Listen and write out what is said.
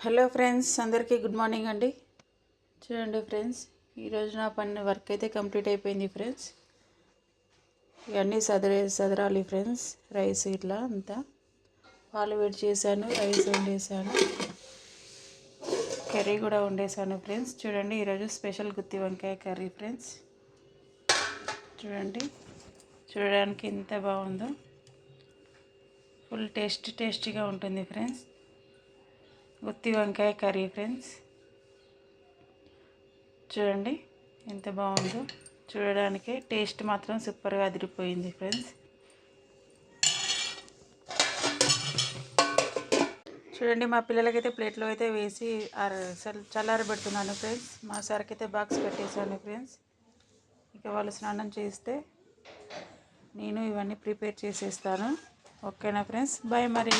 Hello friends, అందరికీ good morning అండి. చూడండి ఫ్రెండ్స్, ఈరోజు నా పని వర్క్ అయితే కంప్లీట్ అయిపోయింది ఫ్రెండ్స్. ఇవన్నీ సదరాలి ఫ్రెండ్స్. రైస్ ఇట్లా అంతా పాలు వేడి చేశాను, రైస్ వండేసాను, కర్రీ కూడా వండేసాను ఫ్రెండ్స్. చూడండి, ఈరోజు స్పెషల్ గుత్తి వంకాయ కర్రీ ఫ్రెండ్స్. చూడండి, చూడడానికి ఎంత బాగుందో, ఫుల్ టేస్టీగా ఉంటుంది ఫ్రెండ్స్. గుత్తి వంకాయ కర్రీ ఫ్రెండ్స్. చూడండి ఎంత బాగుందో, చూడడానికి టేస్ట్ మాత్రం సూపర్గా అదిరిపోయింది ఫ్రెండ్స్. చూడండి, మా పిల్లలకైతే ప్లేట్లో అయితే వేసి చల్లారబెడుతున్నాను ఫ్రెండ్స్. మా సార్కి అయితే బాక్స్ పెట్టేశాను ఫ్రెండ్స్. ఇక వాళ్ళు స్నానం చేస్తే నేను ఇవన్నీ ప్రిపేర్ చేసేస్తాను. ఓకేనా ఫ్రెండ్స్, బాయ్ మరి.